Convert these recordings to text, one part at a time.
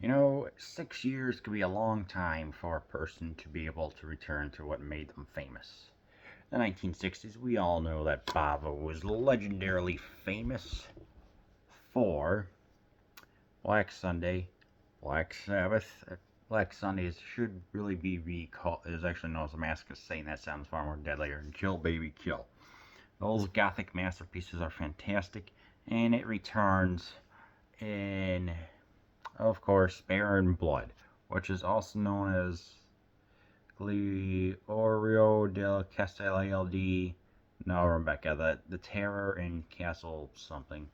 You know, 6 years could be a long time for a person to be able to return to what made them famous. The 1960s, we all know that Bava was legendarily famous for Black Sunday, Black Sabbath. Black Sundays should really be recalled. Is actually known as a Mask of Satan. That sounds far more deadlier than Kill Baby Kill. Those gothic masterpieces are fantastic, and it returns in, of course, Baron Blood, which is also known as Gliorio del Castello di. No, Rebecca, the Terror in Castle something.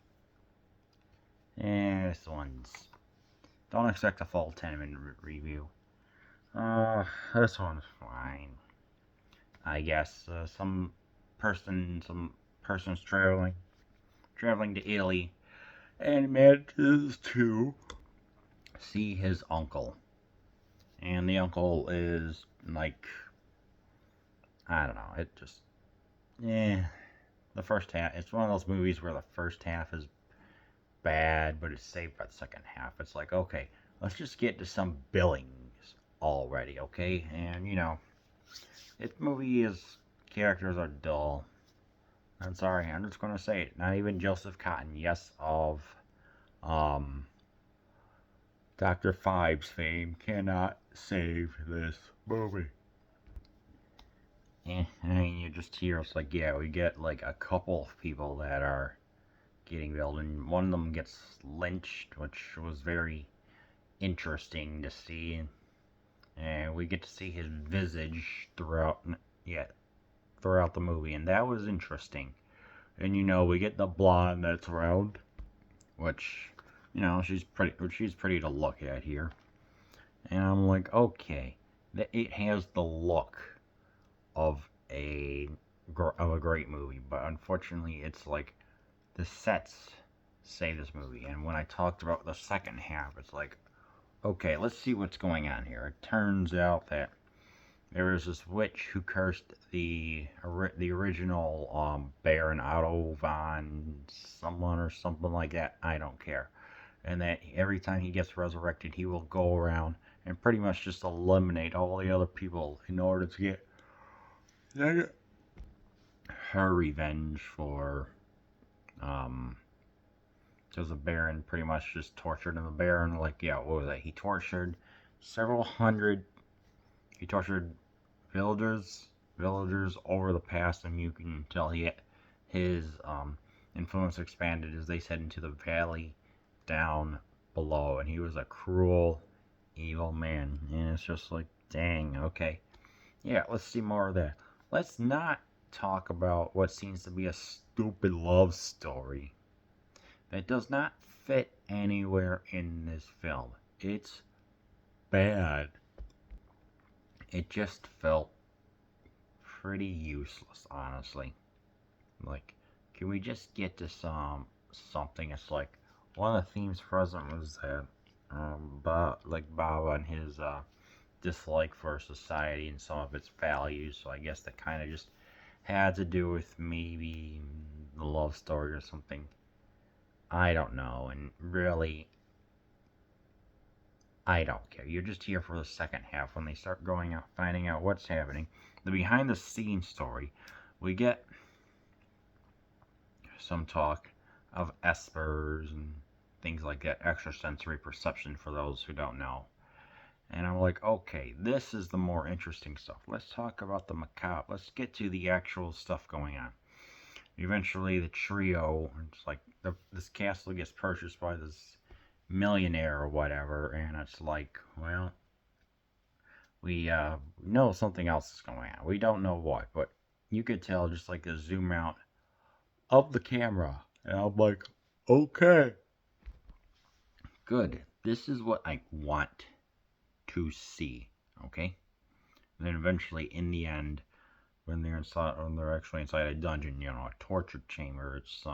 This one's. Don't expect a full 10-minute review. This one's fine. I guess some person's traveling to Italy, and manages to see his uncle. And the uncle is like, I don't know, it just, the first half, it's one of those movies where the first half is bad, but it's saved by the second half. It's like, okay, let's just get to some billings already, okay? And, this movie is, characters are dull. I'm sorry, I'm just gonna say it. Not even Joseph Cotton, yes, of, Dr. Five's fame, cannot save this movie. I mean, you just hear, it's like, yeah, we get, like, a couple of people that are getting killed, and one of them gets lynched, which was very interesting to see. And we get to see his visage throughout the movie, and that was interesting. And we get the blonde that's round, which she's pretty to look at here. And I'm like, okay, it has the look of a great movie, but unfortunately, it's like the sets say this movie. And when I talked about the second half, it's like, okay, let's see what's going on here. It turns out that there is this witch who cursed the original Baron Otto von someone or something like that. I don't care. And that every time he gets resurrected, he will go around and pretty much just eliminate all the other people in order to get her revenge for, because the Baron pretty much just tortured him. The Baron, like, yeah, what was that? He tortured villagers over the past, and you can tell his influence expanded, as they said, into the valley down below, and he was a cruel, evil man. And it's just like, dang, okay, yeah, let's see more of that. Let's not talk about what seems to be a stupid love story that does not fit anywhere in this film. It's bad. It just felt pretty useless, honestly. Like, can we just get to something? It's like, one of the themes present was that, Baba and his dislike for society and some of its values. So I guess that kind of just had to do with maybe the love story or something. I don't know, and really, I don't care. You're just here for the second half when they start going out, finding out what's happening. The behind the scenes story, we get some talk of espers and things like that, extrasensory perception for those who don't know. And I'm like, okay, this is the more interesting stuff. Let's talk about the macabre. Let's get to the actual stuff going on. Eventually, the trio, it's like, this castle gets purchased by this millionaire or whatever, and it's like, well, we know something else is going on. We don't know what, but you could tell just like the zoom out of the camera. And I'm like, okay, good. This is what I want to see, okay? And then eventually, in the end, when they're actually inside a dungeon, a torture chamber, it's,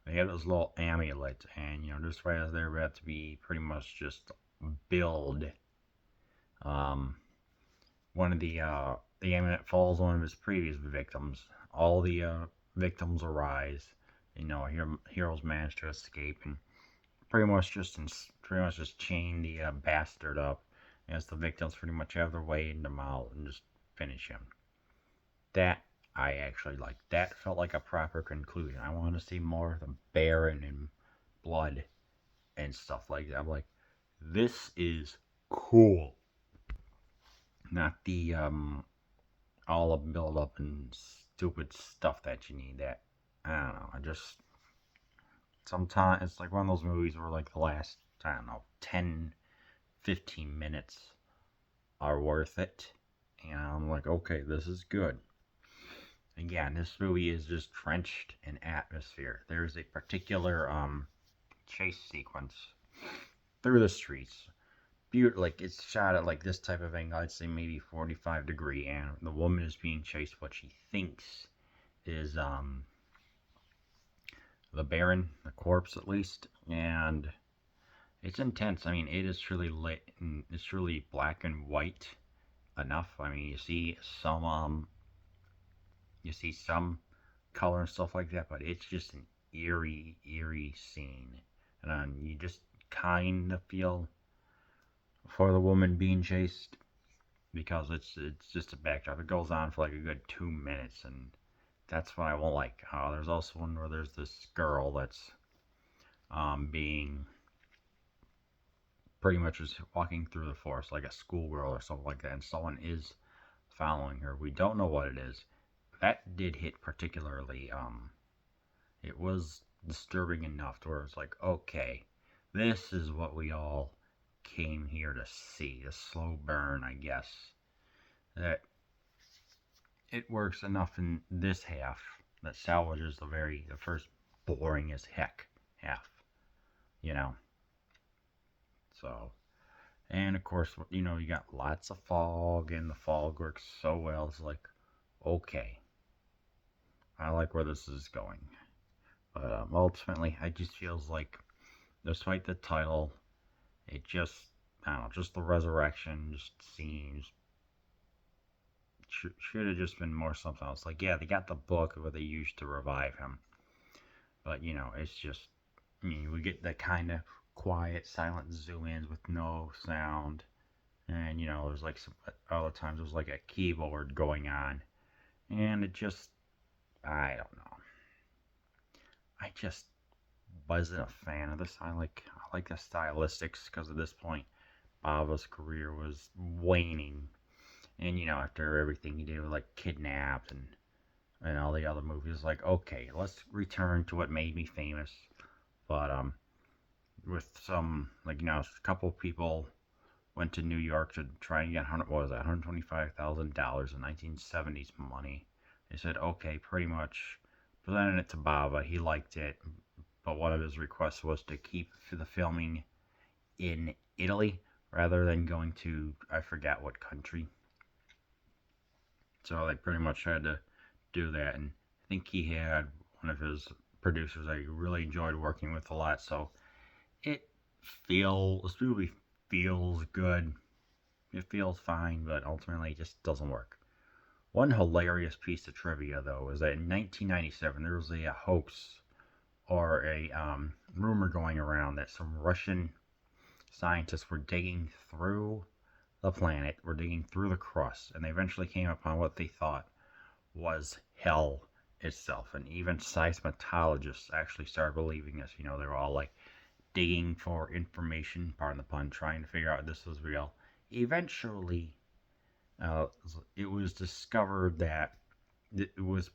they have this little amulet, and, just right as they're about to be pretty much just build, one of the amulet falls on one of his previous victims. All the, victims arise, heroes manage to escape, and pretty much just pretty much just chain the bastard up as the victims pretty much have their way in the mouth and just finish him. That I actually like. That felt like a proper conclusion. I want to see more of the Baron and blood and stuff like that. I'm like, this is cool. Not the all the build up and stupid stuff that you need. That I don't know. I just sometimes it's like one of those movies where like the last, I don't know, 10, 15 minutes are worth it. And I'm like, okay, this is good. Again, this movie is just drenched in atmosphere. There's a particular chase sequence through the streets. Like it's shot at like this type of angle, I'd say maybe 45-degree, and the woman is being chased what she thinks is the Baron, the corpse at least, and it's intense. I mean, it is truly lit and it's truly black and white enough. I mean, you see some color and stuff like that, but it's just an eerie scene, and you just kind of feel for the woman being chased because it's just a backdrop. It goes on for like a good 2 minutes, and that's what I won't like. There's also one where there's this girl that's being pretty much just walking through the forest like a schoolgirl or something like that, and someone is following her. We don't know what it is. That did hit particularly. It was disturbing enough to where it's like, okay, this is what we all came here to see. A slow burn, I guess. That it works enough in this half that salvages the first boring as heck half, you know. So, and of course, you know, you got lots of fog, and the fog works so well. It's like, okay, I like where this is going. But ultimately, it just feels like, despite the title, it just, I don't know, just the resurrection just seems should have just been more something else. Like, yeah, they got the book where they used to revive him, but you know, it's just, I mean, we get that kind of quiet, silent zoom-ins with no sound, and you know, there's like some other times there's like a keyboard going on, and it just, I don't know. I just wasn't a fan of this. I like the stylistics because at this point, Bava's career was waning. And you know, after everything he did with like Kidnapped and all the other movies, like, okay, let's return to what made me famous. But with some, like, you know, a couple people went to New York to try and get $125,000 in 1970s money. They said, okay, pretty much presented it to Bava. He liked it, but one of his requests was to keep the filming in Italy rather than going to, I forget what country. So they pretty much had to do that, and I think he had one of his producers I really enjoyed working with a lot, so this movie feels good. It feels fine, but ultimately it just doesn't work. One hilarious piece of trivia, though, is that in 1997 there was a hoax or a rumor going around that some Russian scientists were digging through the planet, were digging through the crust, and they eventually came upon what they thought was hell itself. And even seismologists actually started believing this. You know, they were all like digging for information, pardon the pun, trying to figure out if this was real. Eventually, it was discovered that it was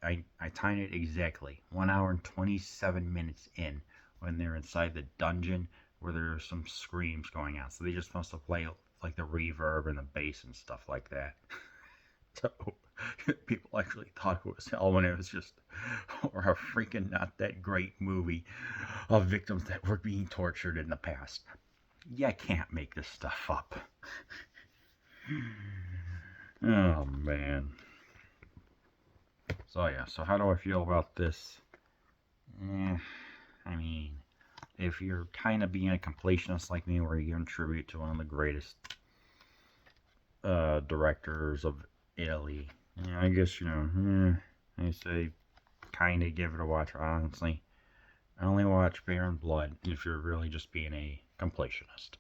I timed it exactly 1 hour and 27 minutes in when they're inside the dungeon where there are some screams going on. So they just must have played like the reverb and the bass and stuff like that. So people actually thought it was hell when it was just or a freaking not that great movie of victims that were being tortured in the past. You can't make this stuff up. Oh man. So yeah, so how do I feel about this? I mean, if you're kind of being a completionist like me, where you give tribute to one of the greatest directors of Italy, I guess, you know, I say kind of give it a watch, honestly. I only watch Bear and Blood if you're really just being a completionist.